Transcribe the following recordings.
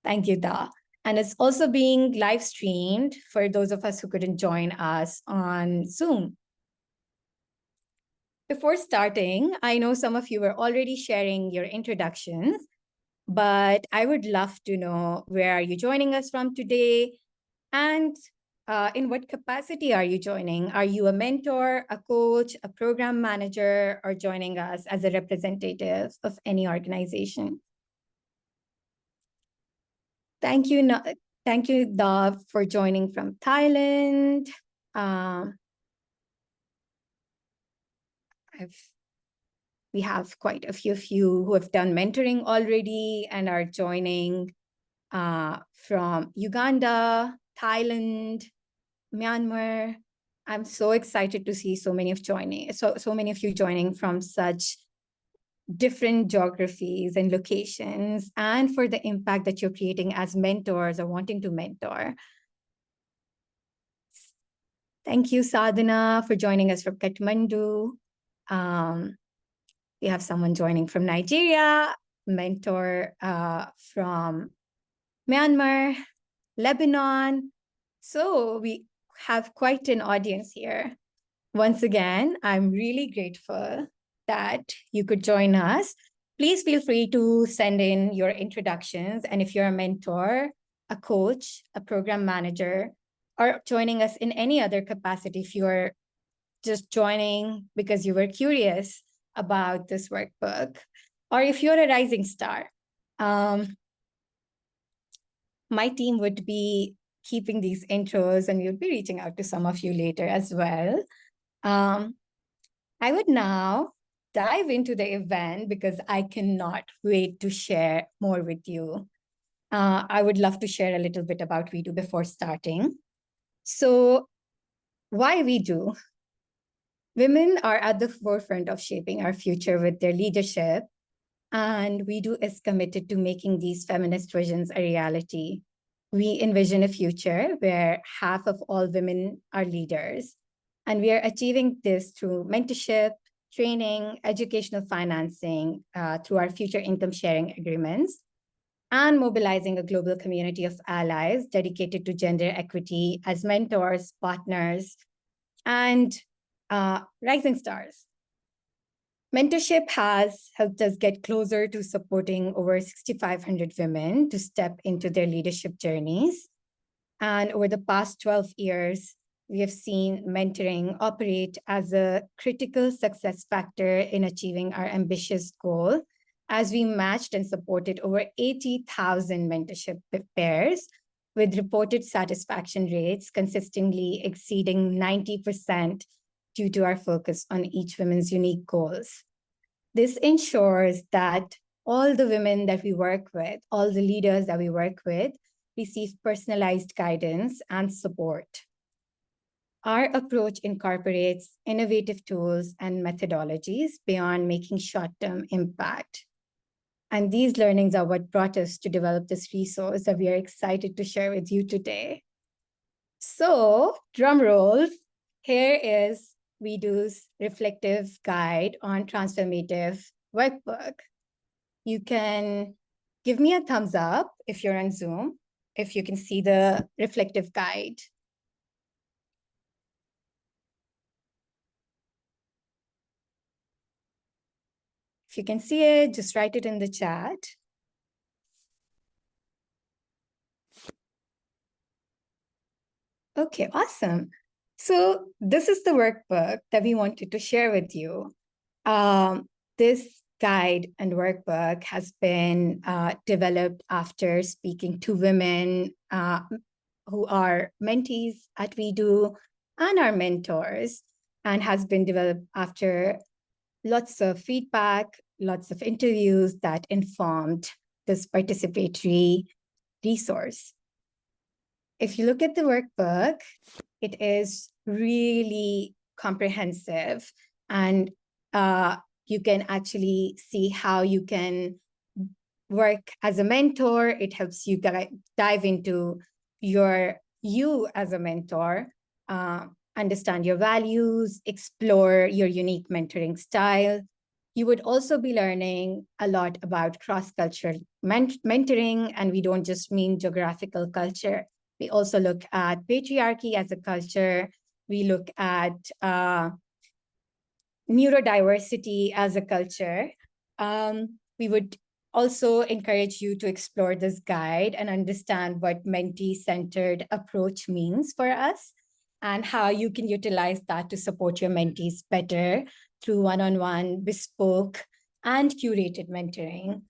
Thank you, Da. And it's also being live streamed for those of us who couldn't join us on Zoom. Before starting, I know some of you were already sharing your introductions, but I would love to know, where are you joining us from today? And in what capacity are you joining? Are you a mentor, a coach, a program manager, or joining us as a representative of any organization? Thank you, Da, for joining from Thailand. We have quite a few of you who have done mentoring already and are joining from Uganda, Thailand, Myanmar. I'm so excited to see so many of you joining from such different geographies and locations, and for the impact that you're creating as mentors or wanting to mentor. Thank you, Sadhana, for joining us from Kathmandu. We have someone joining from Nigeria, mentor from Myanmar, Lebanon. So we have quite an audience here. Once again, I'm really grateful that you could join us. Please feel free to send in your introductions. And if you're a mentor, a coach, a program manager, or joining us in any other capacity, if you're just joining because you were curious about this workbook, or if you're a rising star, my team would be keeping these intros and we'll be reaching out to some of you later as well. I would now dive into the event because I cannot wait to share more with you. I would love to share a little bit about Wedu before starting. So why Wedu? Women are at the forefront of shaping our future with their leadership, and Wedu is committed to making these feminist visions a reality. We envision a future where half of all women are leaders, and we are achieving this through mentorship, training, educational financing, through our future income sharing agreements, and mobilizing a global community of allies dedicated to gender equity as mentors, partners, and rising stars. Mentorship has helped us get closer to supporting over 6,500 women to step into their leadership journeys. And over the past 12 years, we have seen mentoring operate as a critical success factor in achieving our ambitious goal, as we matched and supported over 80,000 mentorship pairs with reported satisfaction rates consistently exceeding 90% due to our focus on each woman's unique goals. This ensures that all the women that we work with, all the leaders that we work with, receive personalized guidance and support. Our approach incorporates innovative tools and methodologies beyond making short-term impact. And these learnings are what brought us to develop this resource that we are excited to share with you today. So, drum rolls, here is Wedu's reflective guide on transformative workbook. You can give me a thumbs up if you're on Zoom, if you can see the reflective guide. If you can see it, just write it in the chat. Okay, awesome. So this is the workbook that we wanted to share with you. This guide and workbook has been developed after speaking to women who are mentees at Wedu and our mentors, and has been developed after lots of feedback, lots of interviews that informed this participatory resource. If you look at the workbook, it is really comprehensive, and you can actually see how you can work as a mentor. It helps you dive into you as a mentor, understand your values, explore your unique mentoring style, You would also be learning a lot about cross-cultural mentoring, and we don't just mean geographical culture. We also look at patriarchy as a culture. We look at neurodiversity as a culture. We would also encourage you to explore this guide and understand what mentee-centered approach means for us and how you can utilize that to support your mentees better through one-on-one, bespoke, and curated mentoring.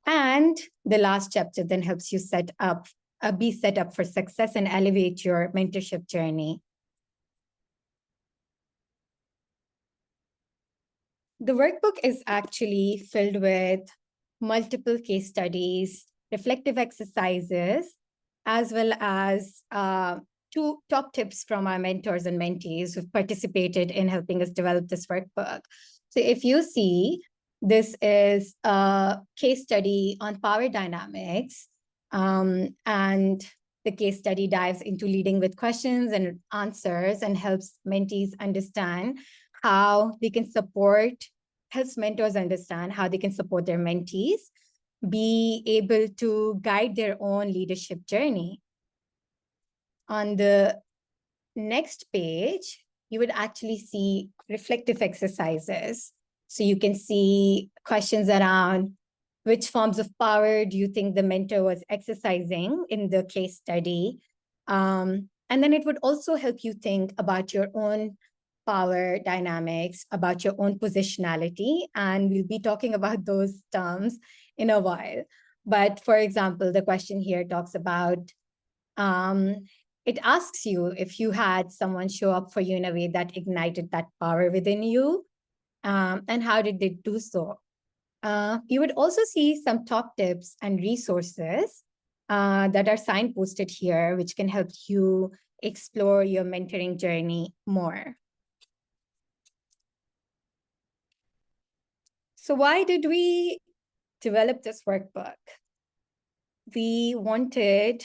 And the last chapter then helps you be set up for success and elevate your mentorship journey. The workbook is actually filled with multiple case studies, reflective exercises, as well as two top tips from our mentors and mentees who've participated in helping us develop this workbook. So if you see, this is a case study on power dynamics, and the case study dives into leading with questions and answers and helps mentees understand how they can helps mentors understand how they can support their mentees be able to guide their own leadership journey. On the next page, you would actually see reflective exercises. So you can see questions around which forms of power do you think the mentor was exercising in the case study? And then it would also help you think about your own power dynamics, about your own positionality, and we'll be talking about those terms in a while. But for example, the question here talks about, it asks you if you had someone show up for you in a way that ignited that power within you, and how did they do so? You would also see some top tips and resources that are signposted here, which can help you explore your mentoring journey more. So why did we develop this workbook? We wanted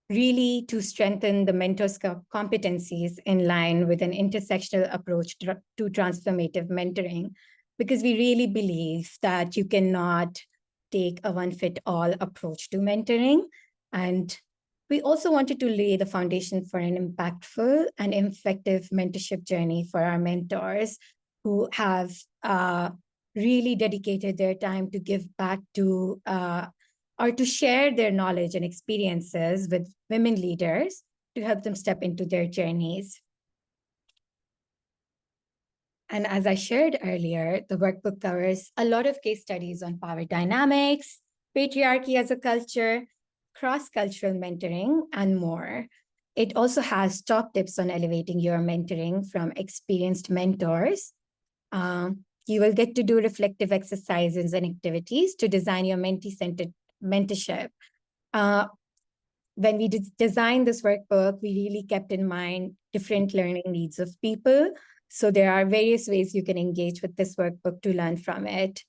really to strengthen the mentor's competencies in line with an intersectional approach to transformative mentoring, because we really believe that you cannot take a one-fit-all approach to mentoring. And we also wanted to lay the foundation for an impactful and effective mentorship journey for our mentors who have really dedicated their time to give back to or to share their knowledge and experiences with women leaders to help them step into their journeys. And as I shared earlier, the workbook covers a lot of case studies on power dynamics, patriarchy as a culture, cross-cultural mentoring, and more. It also has top tips on elevating your mentoring from experienced mentors. You will get to do reflective exercises and activities to design your mentee-centered mentorship. When we designed this workbook, we really kept in mind different learning needs of people. So there are various ways you can engage with this workbook to learn from it.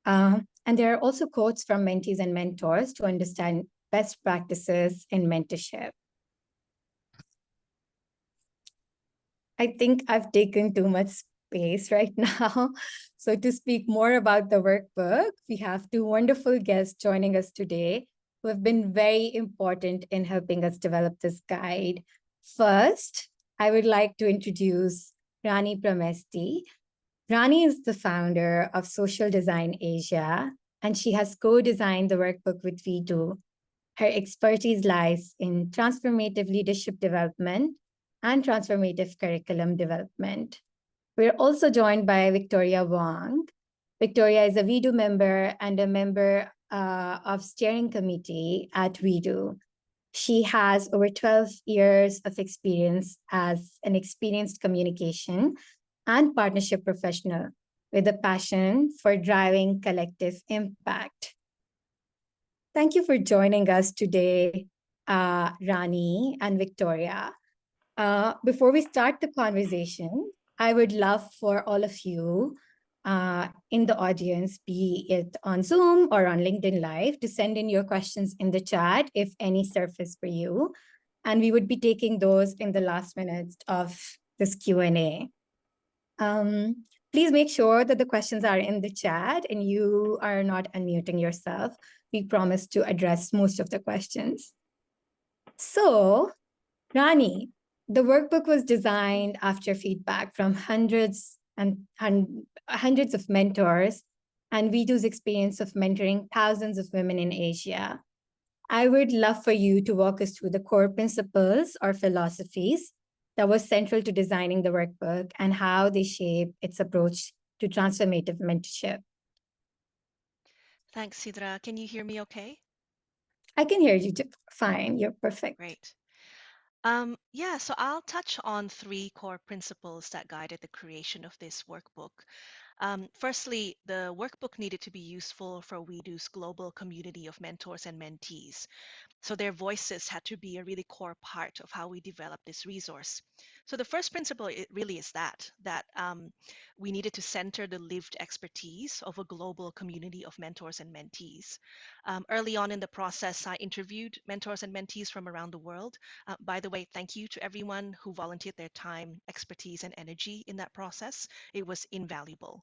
And there are also quotes from mentees and mentors to understand best practices in mentorship. I think I've taken too much space right now. So to speak more about the workbook, we have two wonderful guests joining us today who have been very important in helping us develop this guide. First, I would like to introduce Rani Pramesti. Rani is the founder of Social Design Asia, and she has co-designed the workbook with Wedu. Her expertise lies in transformative leadership development and transformative curriculum development. We're also joined by Victoria Wong. Victoria is a Wedu member and a member of steering committee at Wedu. She has over 12 years of experience as an experienced communication and partnership professional with a passion for driving collective impact. Thank you for joining us today, Rani and Victoria. Before we start the conversation, I would love for all of you in the audience, be it on Zoom or on LinkedIn Live, to send in your questions in the chat if any surface for you. And we would be taking those in the last minutes of this Q&A. Please make sure that the questions are in the chat and you are not unmuting yourself. We promise to address most of the questions. So, Rani, the workbook was designed after feedback from hundreds of mentors and Wedu's experience of mentoring thousands of women in Asia. I would love for you to walk us through the core principles or philosophies that was central to designing the workbook and how they shape its approach to transformative mentorship. Thanks, Sidra. Can you hear me okay? I can hear you fine. You're perfect. Great. Yeah, so I'll touch on three core principles that guided the creation of this workbook. Firstly, the workbook needed to be useful for Wedu's global community of mentors and mentees. So their voices had to be a really core part of how we develop this resource. So the first principle it really is that we needed to center the lived expertise of a global community of mentors and mentees. Early on in the process, I interviewed mentors and mentees from around the world. By the way, thank you to everyone who volunteered their time, expertise, and energy in that process. It was invaluable.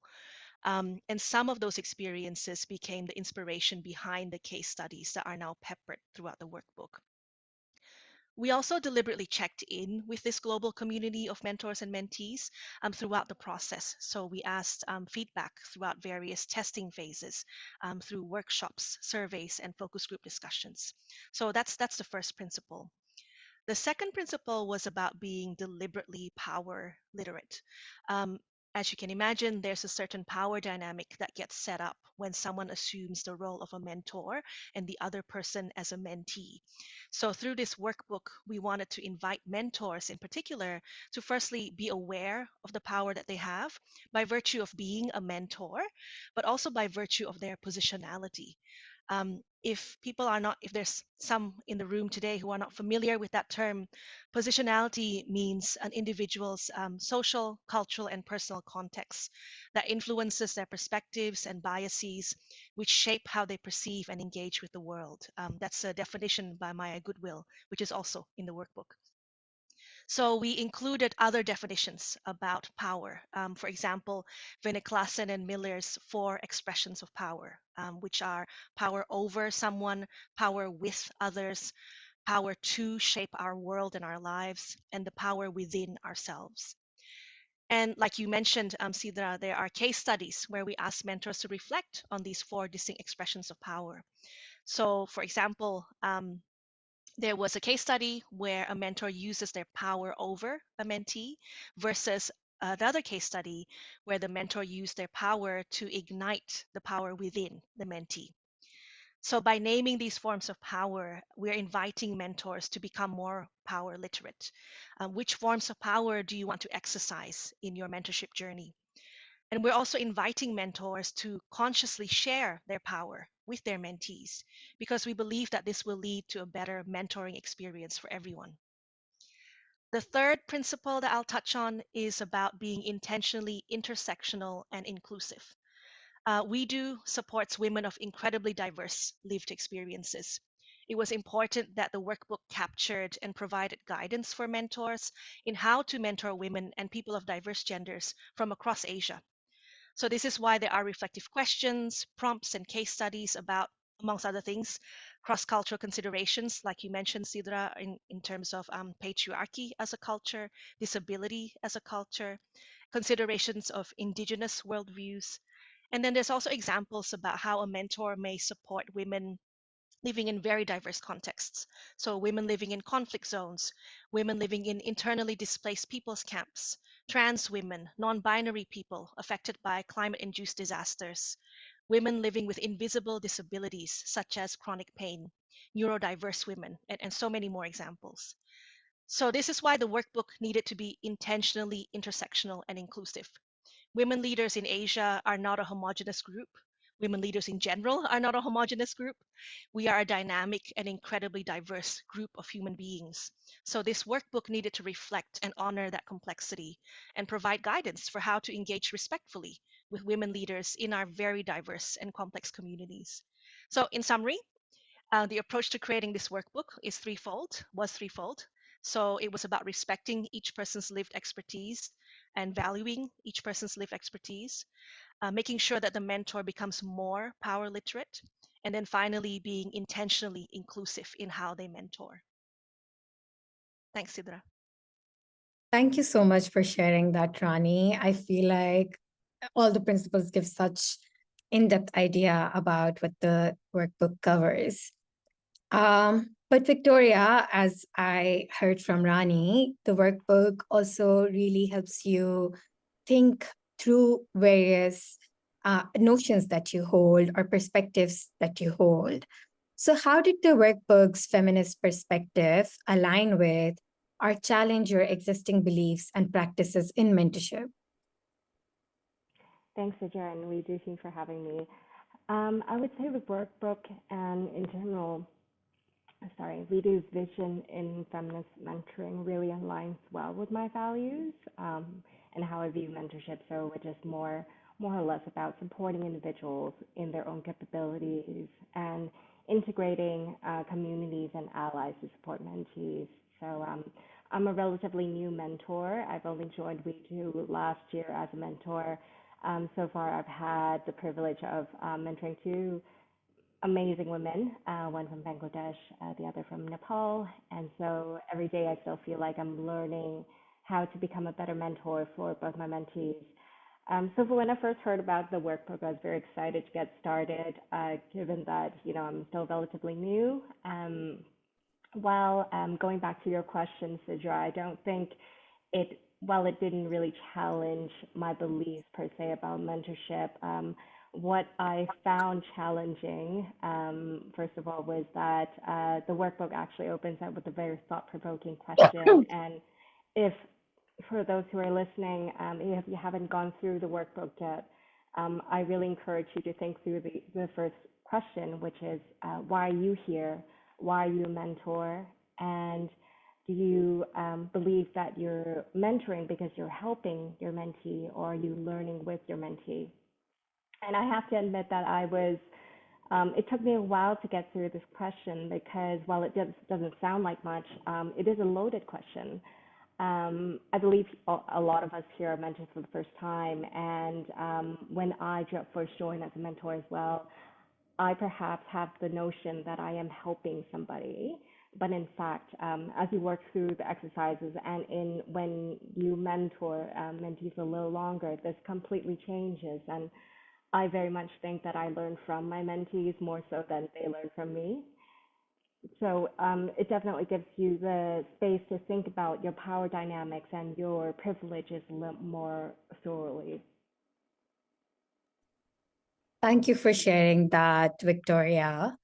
And some of those experiences became the inspiration behind the case studies that are now peppered throughout the workbook. We also deliberately checked in with this global community of mentors and mentees throughout the process. So we asked feedback throughout various testing phases, through workshops, surveys, and focus group discussions. So that's the first principle. The second principle was about being deliberately power literate. Um, as you can imagine, there's a certain power dynamic that gets set up when someone assumes the role of a mentor and the other person as a mentee. So, through this workbook, we wanted to invite mentors in particular to firstly be aware of the power that they have by virtue of being a mentor, but also by virtue of their positionality. If people are not, if there's some in the room today who are not familiar with that term, positionality means an individual's social, cultural, and personal context that influences their perspectives and biases, which shape how they perceive and engage with the world. That's a definition by Maya Goodwill, which is also in the workbook. So we included other definitions about power. For example, Klassen and Miller's four expressions of power, which are power over someone, power with others, power to shape our world and our lives, and the power within ourselves. And like you mentioned, Sidra, there are case studies where we ask mentors to reflect on these four distinct expressions of power. So, for example, there was a case study where a mentor uses their power over a mentee versus another case study where the mentor used their power to ignite the power within the mentee. So, by naming these forms of power, we're inviting mentors to become more power literate. Which forms of power do you want to exercise in your mentorship journey? And we're also inviting mentors to consciously share their power with their mentees because we believe that this will lead to a better mentoring experience for everyone. The third principle that I'll touch on is about being intentionally intersectional and inclusive. Wedu supports women of incredibly diverse lived experiences. It was important that the workbook captured and provided guidance for mentors in how to mentor women and people of diverse genders from across Asia. So this is why there are reflective questions, prompts, and case studies about, amongst other things, cross-cultural considerations, like you mentioned, Sidra, in terms of patriarchy as a culture, disability as a culture, considerations of indigenous worldviews. And then there's also examples about how a mentor may support women living in very diverse contexts. So, women living in conflict zones, women living in internally displaced people's camps, trans women, non binary people affected by climate induced disasters, women living with invisible disabilities such as chronic pain, neurodiverse women, and so many more examples. So, this is why the workbook needed to be intentionally intersectional and inclusive. Women leaders in Asia are not a homogenous group. Women leaders in general are not a homogenous group. We are a dynamic and incredibly diverse group of human beings. So, this workbook needed to reflect and honor that complexity and provide guidance for how to engage respectfully with women leaders in our very diverse and complex communities. So, in summary, the approach to creating this workbook was threefold. So, it was about respecting each person's lived expertise, and valuing each person's lived expertise, making sure that the mentor becomes more power literate, and then finally being intentionally inclusive in how they mentor. Thanks, Sidra. Thank you so much for sharing that, Rani. I feel like all the principles give such in-depth idea about what the workbook covers. But Victoria, as I heard from Rani, the workbook also really helps you think through various notions that you hold or perspectives that you hold. So, how did the workbook's feminist perspective align with or challenge your existing beliefs and practices in mentorship? Thanks, Sidra and Wedu for having me. I would say the workbook and in general, Wedu's vision in feminist mentoring really aligns well with my values and how I view mentorship. So, which is more or less about supporting individuals in their own capabilities and integrating communities and allies to support mentees. So, I'm a relatively new mentor. I've only joined Wedu last year as a mentor. So far, I've had the privilege of mentoring two amazing women, one from Bangladesh, the other from Nepal. And so every day I still feel like I'm learning how to become a better mentor for both my mentees. So for when I first heard about the workbook, I was very excited to get started, given that, I'm still relatively new. While going back to your question, Sidra, I don't think while it didn't really challenge my beliefs per se about mentorship, what I found challenging, first of all, was that the workbook actually opens up with a very thought-provoking question. And if, for those who are listening, if you haven't gone through the workbook yet, I really encourage you to think through the first question, which is, why are you here? Why are you a mentor? And do you believe that you're mentoring because you're helping your mentee, or are you learning with your mentee? And I have to admit that it took me a while to get through this question because while it doesn't sound like much, it is a loaded question. I believe a lot of us here are mentors for the first time. And when I first joined as a mentor as well, I perhaps have the notion that I am helping somebody. But in fact, as you work through the exercises and when you mentor mentees a little longer, this completely changes. And I very much think that I learn from my mentees more so than they learn from me. So it definitely gives you the space to think about your power dynamics and your privileges a little more thoroughly. Thank you for sharing that, Victoria.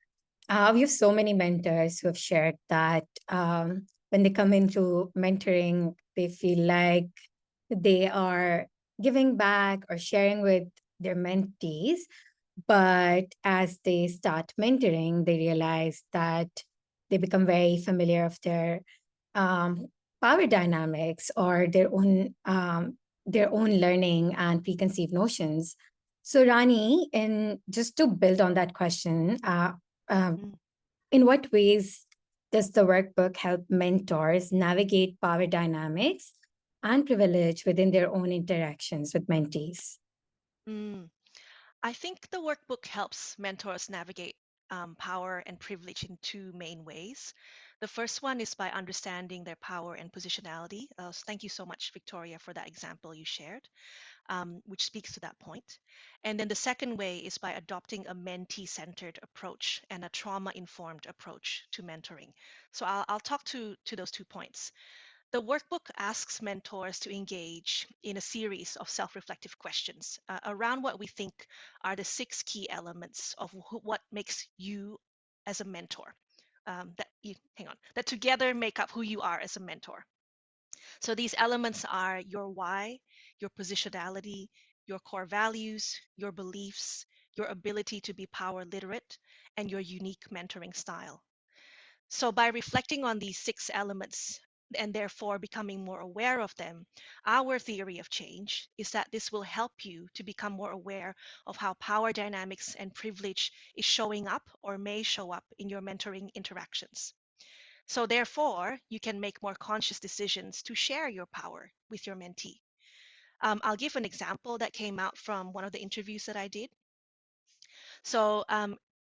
We have so many mentors who have shared that when they come into mentoring, they feel like they are giving back or sharing with their mentees. But as they start mentoring, they realize that they become very familiar of their um, power dynamics or their own learning and preconceived notions. So, Rani, and just to build on that question, Mm. in what ways does the workbook help mentors navigate power dynamics and privilege within their own interactions with mentees? Mm. I think the workbook helps mentors navigate power and privilege in two main ways. The first one is by understanding their power and positionality. So thank you so much, Victoria, for that example you shared, which speaks to that point. And then the second way is by adopting a mentee-centered approach and a trauma-informed approach to mentoring. So I'll talk to those 2 points. The workbook asks mentors to engage in a series of self reflective questions around what we think are the 6 key elements of what makes you as a mentor. That together make up who you are as a mentor. So these elements are your why, your positionality, your core values, your beliefs, your ability to be power literate, and your unique mentoring style. So, by reflecting on these 6 elements and therefore becoming more aware of them, our theory of change is that this will help you to become more aware of how power dynamics and privilege is showing up or may show up in your mentoring interactions. So, therefore, you can make more conscious decisions to share your power with your mentee. I'll give an example that came out from one of the interviews that I did. So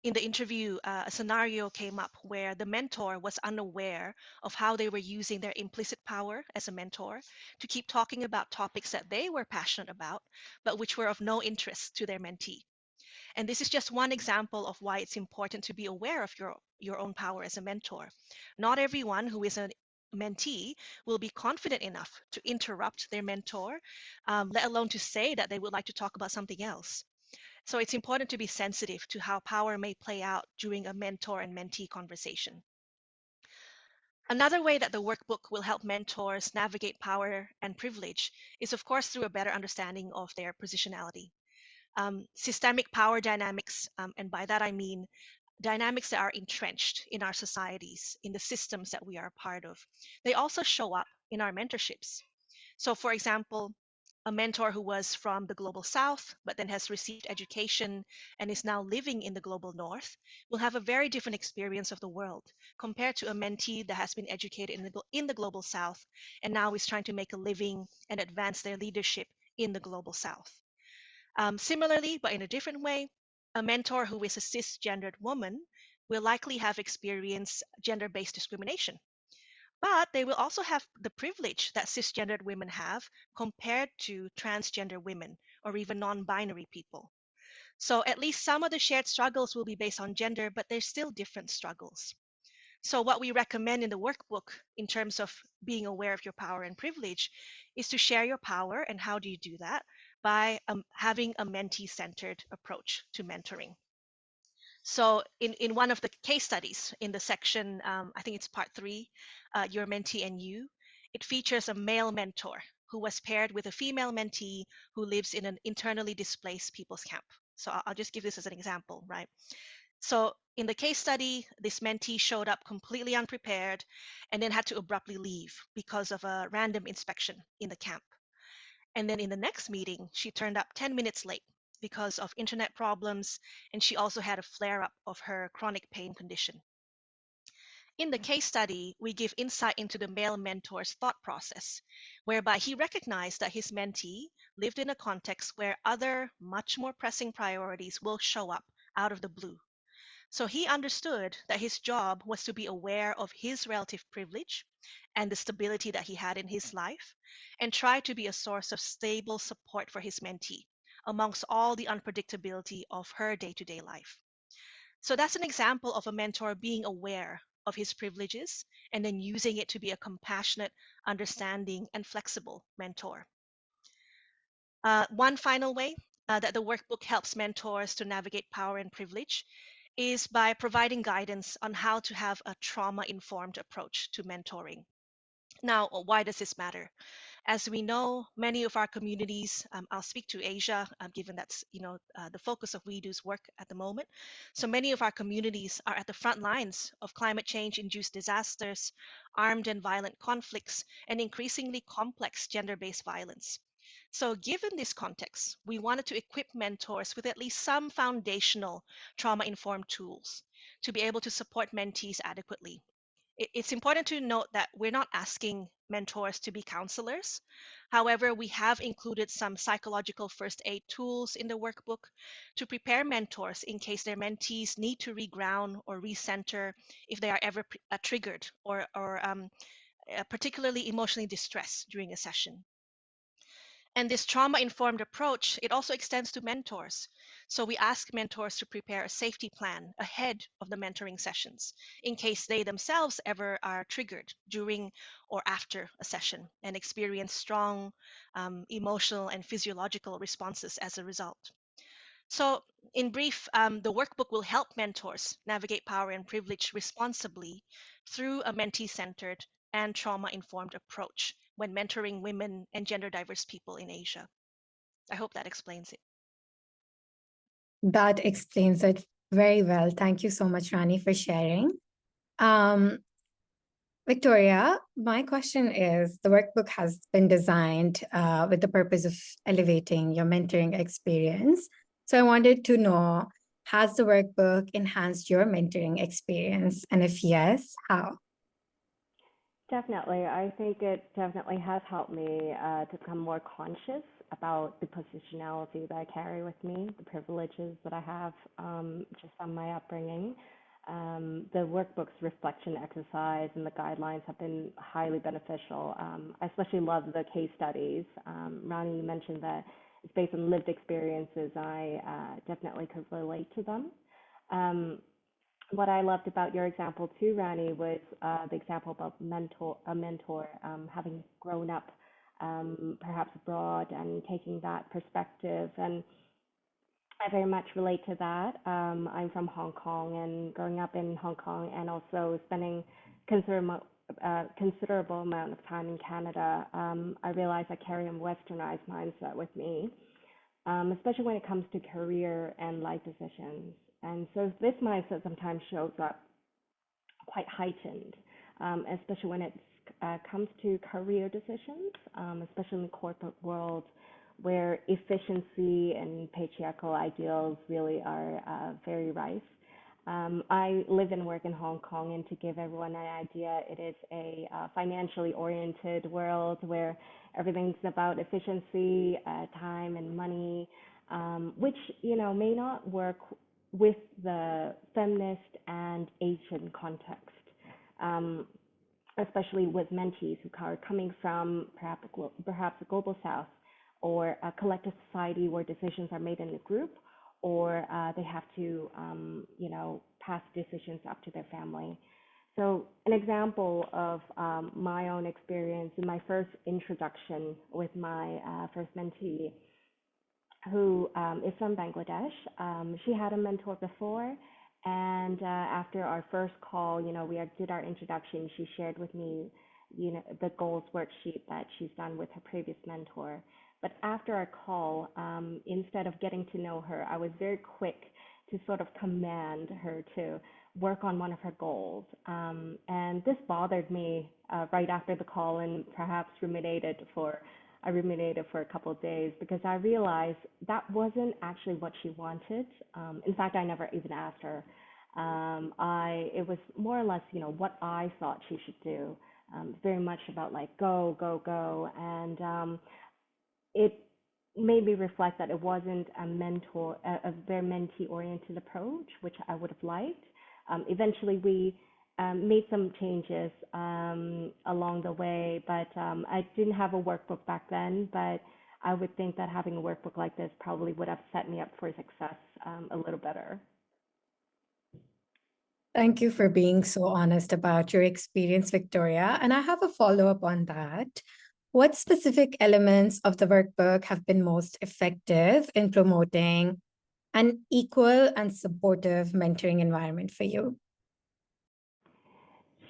in the interview, a scenario came up where the mentor was unaware of how they were using their implicit power as a mentor to keep talking about topics that they were passionate about, but which were of no interest to their mentee. And this is just one example of why it's important to be aware of your own power as a mentor. Not everyone who is a mentee will be confident enough to interrupt their mentor, let alone to say that they would like to talk about something else. So it's important to be sensitive to how power may play out during a mentor and mentee conversation. Another way that the workbook will help mentors navigate power and privilege is, of course, through a better understanding of their positionality. Systemic power dynamics, and by that I mean dynamics that are entrenched in our societies, in the systems that we are a part of. They also show up in our mentorships. So, for example, a mentor who was from the global south, but then has received education and is now living in the global north, will have a very different experience of the world compared to a mentee that has been educated in the global south and now is trying to make a living and advance their leadership in the global south. Similarly, but in a different way, a mentor who is a cisgendered woman will likely have experienced gender-based discrimination, but they will also have the privilege that cisgendered women have compared to transgender women or even non-binary people. So at least some of the shared struggles will be based on gender, but they're still different struggles. So what we recommend in the workbook in terms of being aware of your power and privilege is to share your power. And how do you do that? By having a mentee-centered approach to mentoring. So in one of the case studies in the section, I think it's part 3, Your Mentee and You, it features a male mentor who was paired with a female mentee who lives in an internally displaced people's camp. So I'll just give this as an example, right? So in the case study, this mentee showed up completely unprepared and then had to abruptly leave because of a random inspection in the camp. And then in the next meeting, she turned up 10 minutes late because of internet problems, and she also had a flare up of her chronic pain condition. In the case study, we give insight into the male mentor's thought process, whereby he recognized that his mentee lived in a context where other, much more pressing priorities will show up out of the blue. So he understood that his job was to be aware of his relative privilege and the stability that he had in his life, and try to be a source of stable support for his mentee amongst all the unpredictability of her day-to-day life. So that's an example of a mentor being aware of his privileges and then using it to be a compassionate, understanding, and flexible mentor. One final way that the workbook helps mentors to navigate power and privilege is by providing guidance on how to have a trauma-informed approach to mentoring. Now, why does this matter? As we know, many of our communities, I'll speak to Asia, given that's the focus of Wedu's work at the moment. So many of our communities are at the front lines of climate change-induced disasters, armed and violent conflicts, and increasingly complex gender-based violence. So given this context, we wanted to equip mentors with at least some foundational trauma-informed tools to be able to support mentees adequately. It's important to note that we're not asking mentors to be counselors. However, we have included some psychological first aid tools in the workbook to prepare mentors in case their mentees need to reground or recenter if they are ever triggered or particularly emotionally distressed during a session. And this trauma-informed approach, it also extends to mentors. So we ask mentors to prepare a safety plan ahead of the mentoring sessions in case they themselves ever are triggered during or after a session and experience strong emotional and physiological responses as a result. So in brief, the workbook will help mentors navigate power and privilege responsibly through a mentee-centered and trauma-informed approach when mentoring women and gender diverse people in Asia. I hope that explains it. That explains it very well. Thank you so much, Rani, for sharing. Victoria, my question is, the workbook has been designed with the purpose of elevating your mentoring experience. So I wanted to know, has the workbook enhanced your mentoring experience? And if yes, how? Definitely. I think it definitely has helped me to become more conscious about the positionality that I carry with me, the privileges that I have just from my upbringing. The workbook's reflection exercise and the guidelines have been highly beneficial. I especially love the case studies. Rani, you mentioned that it's based on lived experiences. I definitely could relate to them. Um, what I loved about your example too, Rani, was the example about a mentor having grown up perhaps abroad and taking that perspective. And I very much relate to that. I'm from Hong Kong, and growing up in Hong Kong and also spending considerable considerable amount of time in Canada, I realize I carry a westernized mindset with me, especially when it comes to career and life decisions. And so this mindset sometimes shows up quite heightened, especially when it comes to career decisions, especially in the corporate world, where efficiency and patriarchal ideals really are very rife. I live and work in Hong Kong, and to give everyone an idea, it is a financially oriented world where everything's about efficiency, time, and money, which may not work with the feminist and Asian context, um, especially with mentees who are coming from perhaps a global south or a collective society where decisions are made in a group, or they have to, pass decisions up to their family. So an example of my own experience in my first introduction with my first mentee, who is from Bangladesh. She had a mentor before, and after our first call, we did our introduction. She shared with me, the goals worksheet that she's done with her previous mentor. But after our call, instead of getting to know her, I was very quick to sort of command her to work on one of her goals. And this bothered me right after the call, and perhaps I ruminated for a couple of days because I realized that wasn't actually what she wanted. In fact, I never even asked her. It was more or less, what I thought she should do. Very much about like go, go, go, and it made me reflect that it wasn't a very mentee-oriented approach, which I would have liked. Eventually, we made some changes along the way, but I didn't have a workbook back then. But I would think that having a workbook like this probably would have set me up for success a little better. Thank you for being so honest about your experience, Victoria. And I have a follow-up on that. What specific elements of the workbook have been most effective in promoting an equal and supportive mentoring environment for you?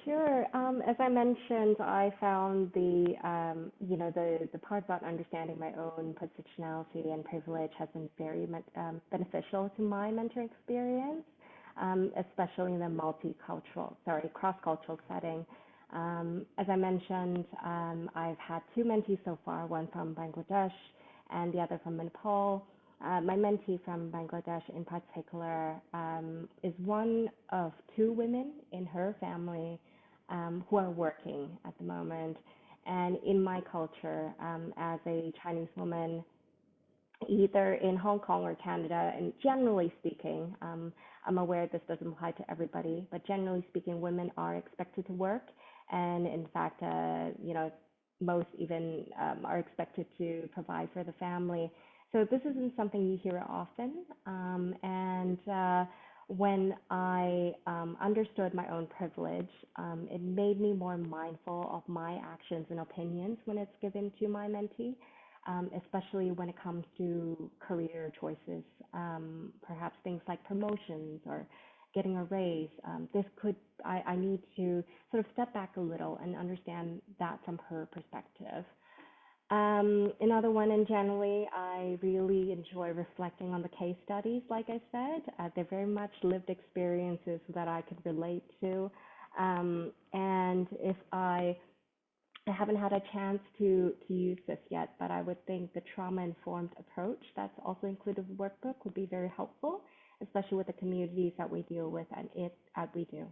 Sure. As I mentioned, I found the part about understanding my own positionality and privilege has been very beneficial to my mentoring experience, especially in a cross-cultural setting. As I mentioned, I've had two mentees so far, one from Bangladesh and the other from Nepal. My mentee from Bangladesh in particular is one of two women in her family who are working at the moment. And in my culture, as a Chinese woman, either in Hong Kong or Canada, and generally speaking, I'm aware this doesn't apply to everybody, but generally speaking, women are expected to work. And in fact, most even are expected to provide for the family. So this isn't something you hear often. And when I understood my own privilege, it made me more mindful of my actions and opinions when it's given to my mentee, especially when it comes to career choices, perhaps things like promotions or getting a raise. I need to sort of step back a little and understand that from her perspective. Another one, and generally, I really enjoy reflecting on the case studies. Like I said, they're very much lived experiences that I could relate to. And if I haven't had a chance to use this yet, but I would think the trauma-informed approach that's also included in the workbook would be very helpful, especially with the communities that we deal with and at Wedu.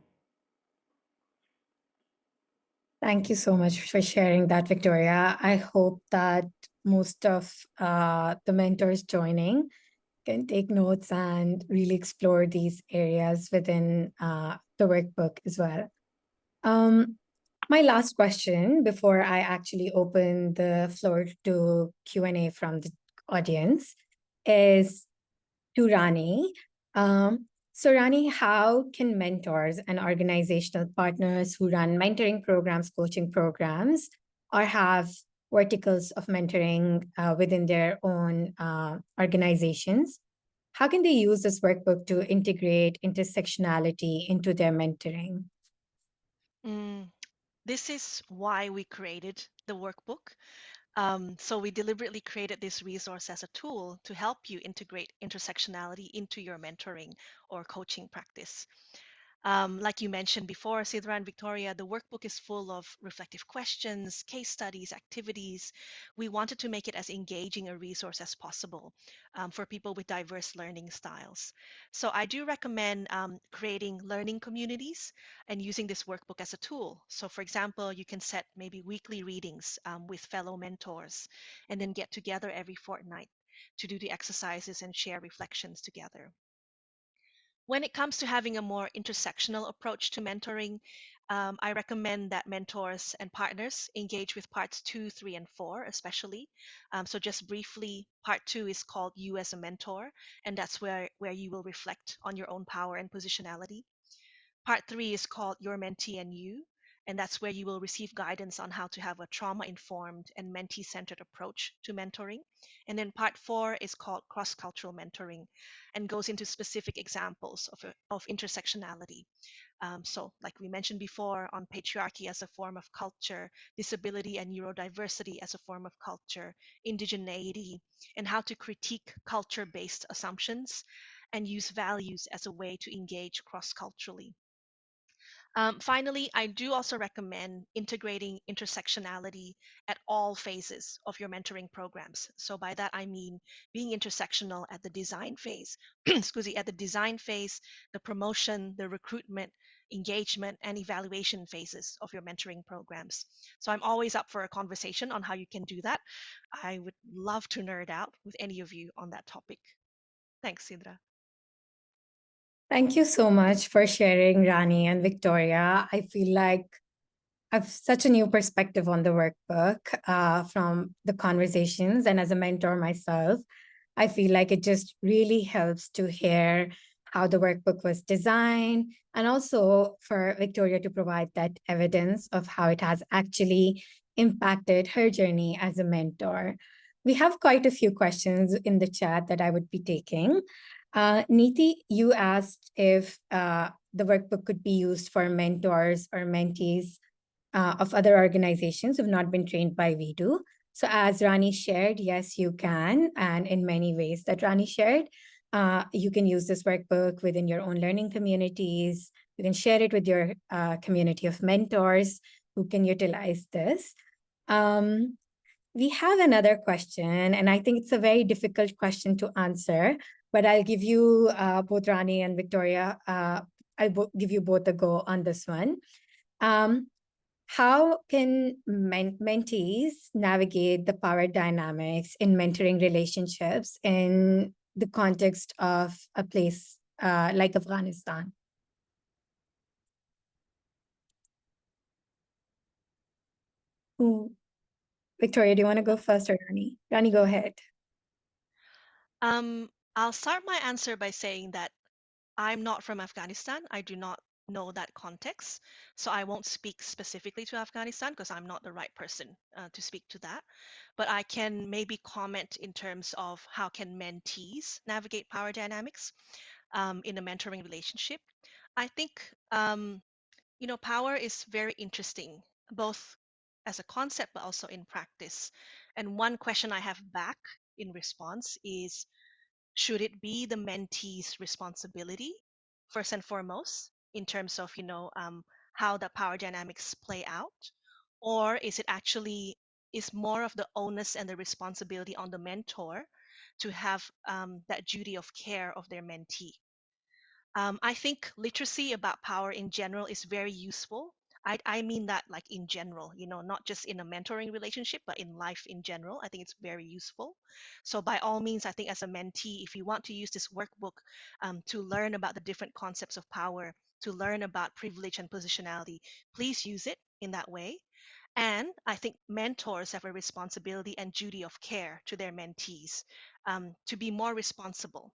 Thank you so much for sharing that, Victoria. I hope that most of the mentors joining can take notes and really explore these areas within the workbook as well. My last question before I actually open the floor to Q&A from the audience is to Rani. So Rani, how can mentors and organizational partners who run mentoring programs, coaching programs, or have verticals of mentoring within their own organizations, how can they use this workbook to integrate intersectionality into their mentoring? This is why we created the workbook. So we deliberately created this resource as a tool to help you integrate intersectionality into your mentoring or coaching practice. Like you mentioned before, Sidra and Victoria, the workbook is full of reflective questions, case studies, activities. We wanted to make it as engaging a resource as possible for people with diverse learning styles. So I do recommend creating learning communities and using this workbook as a tool. So for example, you can set maybe weekly readings with fellow mentors and then get together every fortnight to do the exercises and share reflections together. When it comes to having a more intersectional approach to mentoring, I recommend that mentors and partners engage with parts 2, 3, and 4, especially. So, just briefly, part 2 is called You as a Mentor, and that's where you will reflect on your own power and positionality. Part 3 is called Your Mentee and You, and that's where you will receive guidance on how to have a trauma informed and mentee centered approach to mentoring. And then part 4 is called Cross Cultural Mentoring and goes into specific examples of intersectionality. So, like we mentioned before, on patriarchy as a form of culture, disability and neurodiversity as a form of culture, indigeneity, and how to critique culture based assumptions and use values as a way to engage cross culturally. Finally, I do also recommend integrating intersectionality at all phases of your mentoring programs. So by that I mean being intersectional at the design phase, excuse me, at the design phase, the promotion, the recruitment, engagement, and evaluation phases of your mentoring programs. So I'm always up for a conversation on how you can do that. I would love to nerd out with any of you on that topic. Thanks, Sidra. Thank you so much for sharing, Rani and Victoria. I feel like I've such a new perspective on the workbook from the conversations. And as a mentor myself, I feel like it just really helps to hear how the workbook was designed and also for Victoria to provide that evidence of how it has actually impacted her journey as a mentor. We have quite a few questions in the chat that I would be taking. Neeti, you asked if the workbook could be used for mentors or mentees of other organizations who have not been trained by Wedu. So as Rani shared, yes, you can. And in many ways that Rani shared, you can use this workbook within your own learning communities. You can share it with your community of mentors who can utilize this. We have another question, and I think it's a very difficult question to answer, but I'll give you both Rani and Victoria, I'll give you both a go on this one. How can mentees navigate the power dynamics in mentoring relationships in the context of a place like Afghanistan? Ooh. Victoria, do you want to go first or Rani? Rani, go ahead. I'll start my answer by saying that I'm not from Afghanistan. I do not know that context. So I won't speak specifically to Afghanistan because I'm not the right person to speak to that. But I can maybe comment in terms of how can mentees navigate power dynamics in a mentoring relationship. I think, power is very interesting, both as a concept, but also in practice. And one question I have back in response is, should it be the mentee's responsibility first and foremost in terms of how the power dynamics play out, or is it actually is more of the onus and the responsibility on the mentor to have that duty of care of their mentee? I think literacy about power in general is very useful. I mean that like in general, not just in a mentoring relationship, but in life in general. I think it's very useful. So by all means, I think as a mentee, if you want to use this workbook to learn about the different concepts of power, to learn about privilege and positionality, please use it in that way. And I think mentors have a responsibility and duty of care to their mentees, to be more responsible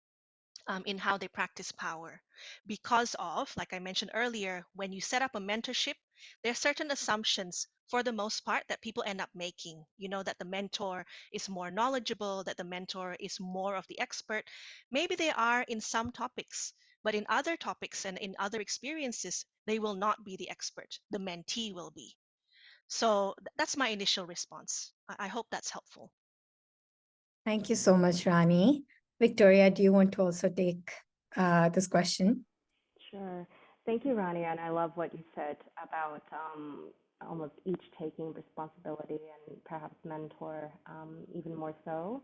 in how they practice power. Because of, like I mentioned earlier, when you set up a mentorship, there are certain assumptions for the most part that people end up making. That the mentor is more knowledgeable, that the mentor is more of the expert. Maybe they are in some topics, but in other topics and in other experiences, they will not be the expert. The mentee will be. So that's my initial response. I hope that's helpful. Thank you so much, Rani. Victoria, do you want to also take this question? Sure. Thank you, Rani. And I love what you said about almost each taking responsibility and perhaps mentor even more so.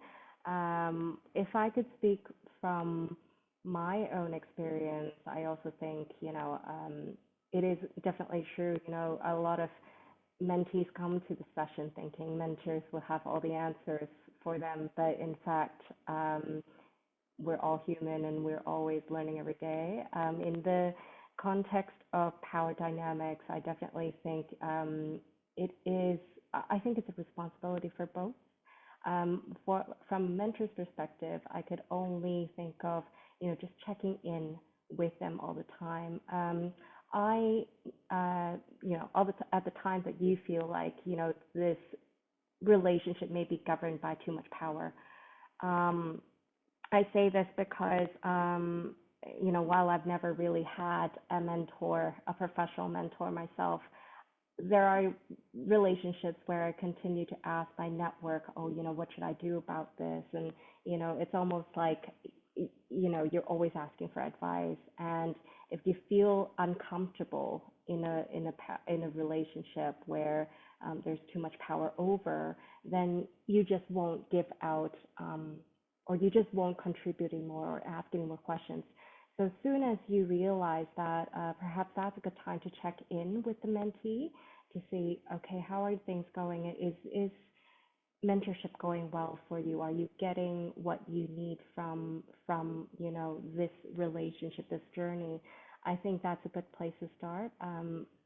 If I could speak from my own experience, I also think, it is definitely true. A lot of mentees come to the session thinking mentors will have all the answers for them, but in fact, we're all human and we're always learning every day. In the context of power dynamics, I definitely think it is, I think it's a responsibility for both. From a mentor's perspective, I could only think of, just checking in with them all the time. At the time that you feel like, this relationship may be governed by too much power. I say this because, while I've never really had a mentor, a professional mentor myself, there are relationships where I continue to ask my network, oh, what should I do about this? And, it's almost like, you're always asking for advice. And if you feel uncomfortable in a relationship where there's too much power over, then you just won't give out, or you just won't contribute anymore or ask any more questions. So as soon as you realize that, perhaps that's a good time to check in with the mentee to see, okay, how are things going? Is mentorship going well for you? Are you getting what you need from this relationship, this journey? I think that's a good place to start.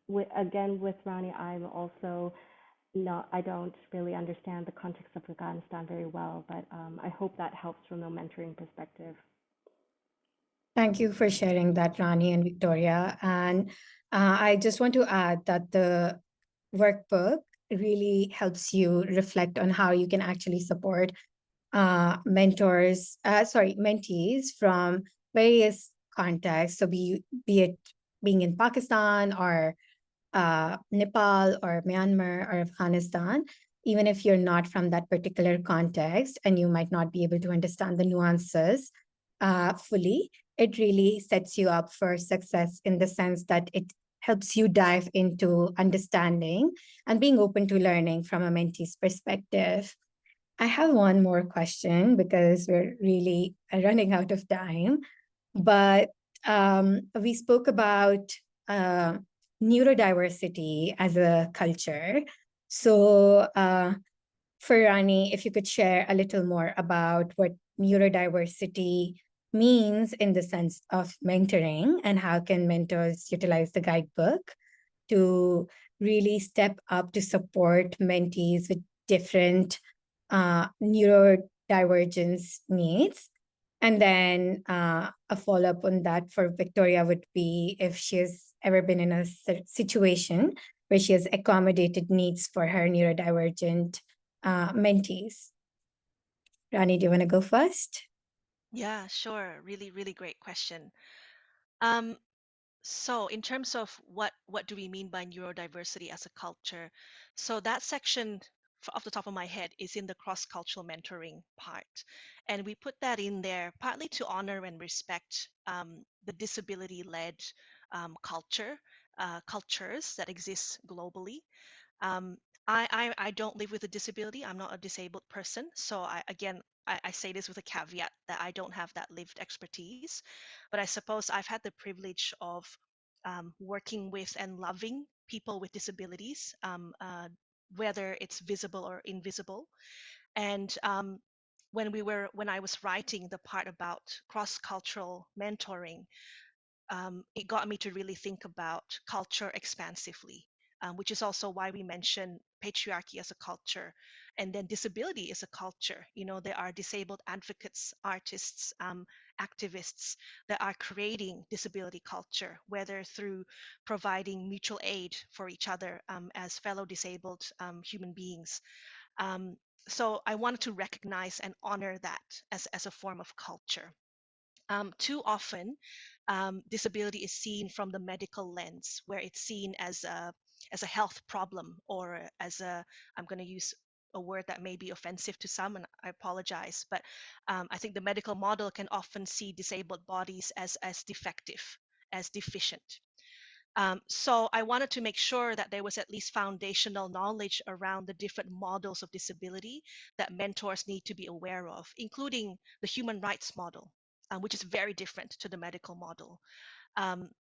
With Rani, I'm also I don't really understand the context of Afghanistan very well, but I hope that helps from a mentoring perspective. Thank you for sharing that, Rani and Victoria. And I just want to add that the workbook really helps you reflect on how you can actually support mentees from various contexts. So be it being in Pakistan or Nepal or Myanmar or Afghanistan, even if you're not from that particular context and you might not be able to understand the nuances fully, it really sets you up for success in the sense that it helps you dive into understanding and being open to learning from a mentee's perspective. I have one more question because we're really running out of time, but we spoke about neurodiversity as a culture. So for Rani, if you could share a little more about what neurodiversity means in the sense of mentoring and how can mentors utilize the guidebook to really step up to support mentees with different neurodivergence needs. And then a follow-up on that for Victoria would be if she has ever been in a situation where she has accommodated needs for her neurodivergent mentees. Rani, do you want to go first? Yeah, sure. Really, really great question. Um, So in terms of what do we mean by neurodiversity as a culture? So that section off the top of my head is in the cross-cultural mentoring part. And we put that in there partly to honor and respect the disability-led cultures that exist globally. Um, I don't live with a disability. I'm not a disabled person. So I say this with a caveat that I don't have that lived expertise. But I suppose I've had the privilege of working with and loving people with disabilities, whether it's visible or invisible. And when I was writing the part about cross-cultural mentoring, it got me to really think about culture expansively, which is also why we mention patriarchy as a culture, and then disability as a culture. You know, there are disabled advocates, artists, activists that are creating disability culture, whether through providing mutual aid for each other as fellow disabled human beings. Um, so I wanted to recognize and honor that as a form of culture. Too often, disability is seen from the medical lens, where it's seen as a health problem, or as a, I'm going to use a word that may be offensive to some, and I apologize, but I think the medical model can often see disabled bodies as defective, as deficient. So I wanted to make sure that there was at least foundational knowledge around the different models of disability that mentors need to be aware of, including the human rights model, which is very different to the medical model.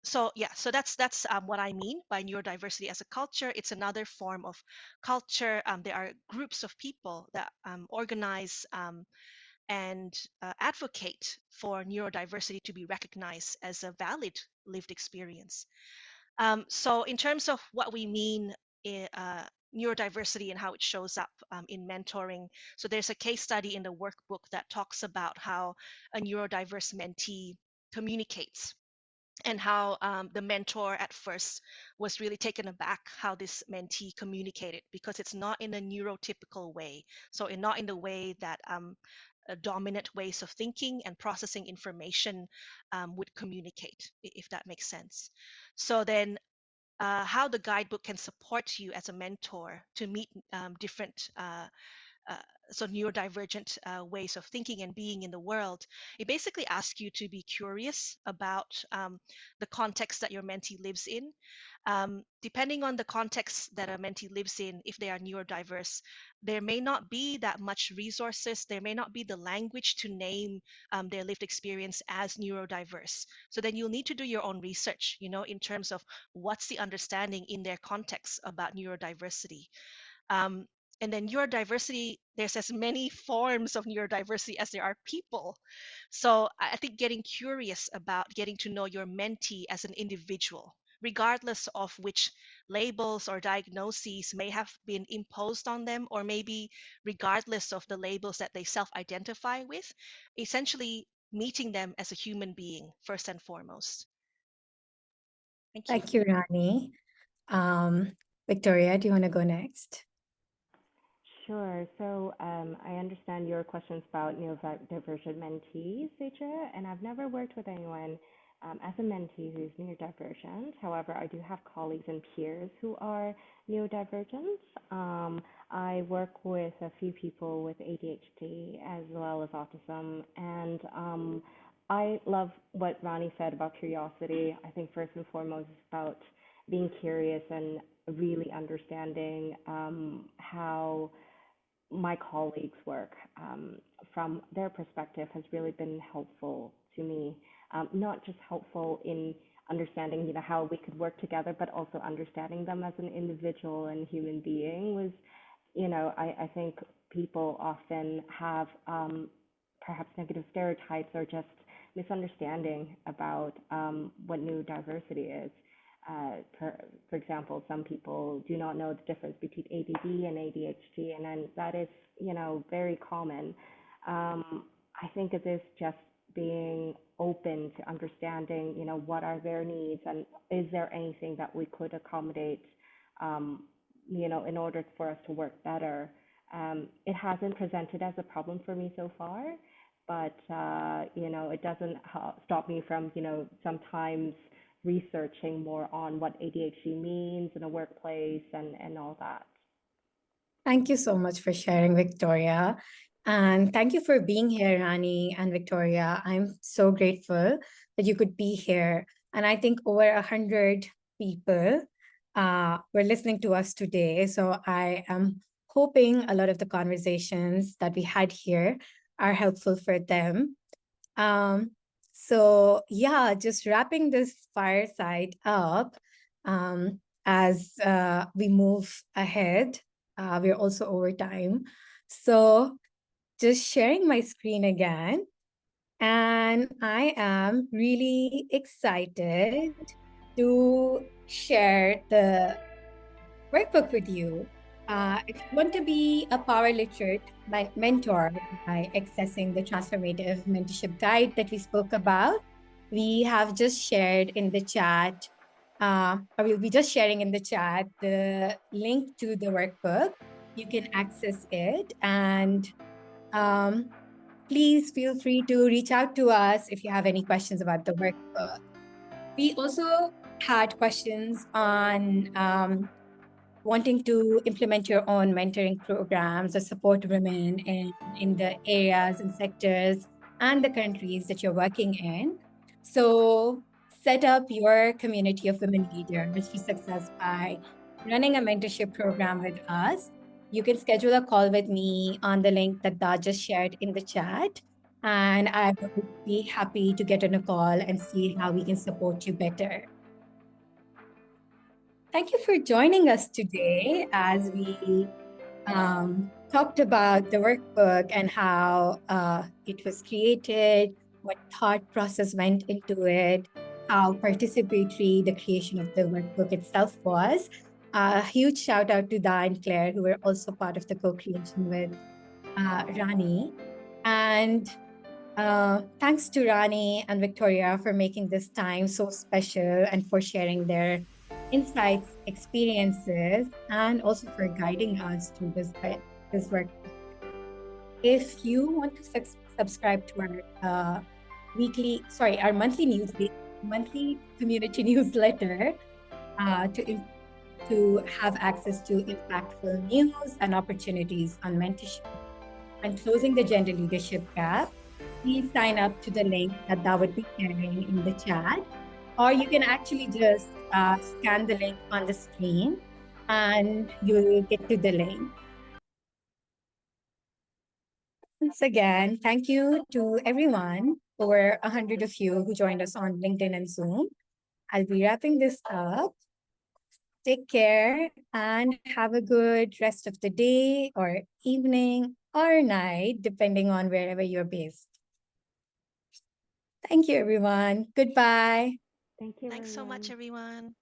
So yeah, so that's what I mean by neurodiversity as a culture. It's another form of culture. There are groups of people that organize and advocate for neurodiversity to be recognized as a valid lived experience. So in terms of what we mean in neurodiversity and how it shows up in mentoring, so there's a case study in the workbook that talks about how a neurodiverse mentee communicates, and how the mentor at first was really taken aback how this mentee communicated, because it's not in a neurotypical way. So not in the way that dominant ways of thinking and processing information would communicate, if that makes sense. So then how the guidebook can support you as a mentor to meet different uh, so neurodivergent ways of thinking and being in the world. It basically asks you to be curious about the context that your mentee lives in. Depending on the context that a mentee lives in, if they are neurodiverse, there may not be that much resources, there may not be the language to name their lived experience as neurodiverse. So then you'll need to do your own research, you know, in terms of what's the understanding in their context about neurodiversity. Um, and then neurodiversity, there's as many forms of neurodiversity as there are people. So I think getting curious about getting to know your mentee as an individual, regardless of which labels or diagnoses may have been imposed on them, or maybe regardless of the labels that they self-identify with, essentially meeting them as a human being first and foremost. Thank you. Thank you, Rani. Victoria, do you want to go next? Sure. So I understand your questions about neurodivergent mentees, Seja, and I've never worked with anyone as a mentee who's neurodivergent. However, I do have colleagues and peers who are neurodivergent. I work with a few people with ADHD as well as autism, and I love what Rani said about curiosity. I think first and foremost it's about being curious and really understanding how my colleagues' work from their perspective has really been helpful to me. Not just helpful in understanding, you know, how we could work together, but also understanding them as an individual and human being was, you know, I think people often have perhaps negative stereotypes or just misunderstanding about what neurodiversity is. For example, some people do not know the difference between ADD and ADHD, and then that is, you know, very common. I think it is just being open to understanding, you know, what are their needs and is there anything that we could accommodate, you know, in order for us to work better. It hasn't presented as a problem for me so far, but, you know, it doesn't stop me from, you know, sometimes researching more on what ADHD means in a workplace and all that. Thank you so much for sharing, Victoria. And thank you for being here, Rani and Victoria. I'm so grateful that you could be here. And I think over 100 people were listening to us today. So I am hoping a lot of the conversations that we had here are helpful for them. So yeah, just wrapping this fireside up, as we move ahead. We're also over time. So just sharing my screen again. And I am really excited to share the workbook with you. If you want to be a power literate mentor by accessing the transformative mentorship guide that we spoke about, we have just shared in the chat, or we'll be just sharing in the chat the link to the workbook. You can access it, and please feel free to reach out to us if you have any questions about the workbook. We also had questions on wanting to implement your own mentoring programs or support women in the areas and sectors and the countries that you're working in. So set up your community of women leaders for success by running a mentorship program with us. You can schedule a call with me on the link that Dad just shared in the chat. And I would be happy to get on a call and see how we can support you better. Thank you for joining us today as we talked about the workbook and how it was created, what thought process went into it, how participatory the creation of the workbook itself was. A huge shout out to Da and Claire, who were also part of the co-creation with Rani. And thanks to Rani and Victoria for making this time so special and for sharing their insights, experiences, and also for guiding us through this work. If you want to subscribe to our our monthly community newsletter to have access to impactful news and opportunities on mentorship and closing the gender leadership gap, please sign up to the link that would be sharing in the chat. Or you can actually just scan the link on the screen and you'll get to the link. Once again, thank you to everyone, over 100 of you who joined us on LinkedIn and Zoom. I'll be wrapping this up. Take care and have a good rest of the day or evening or night, depending on wherever you're based. Thank you, everyone. Goodbye. Thank you. Thanks so much, everyone.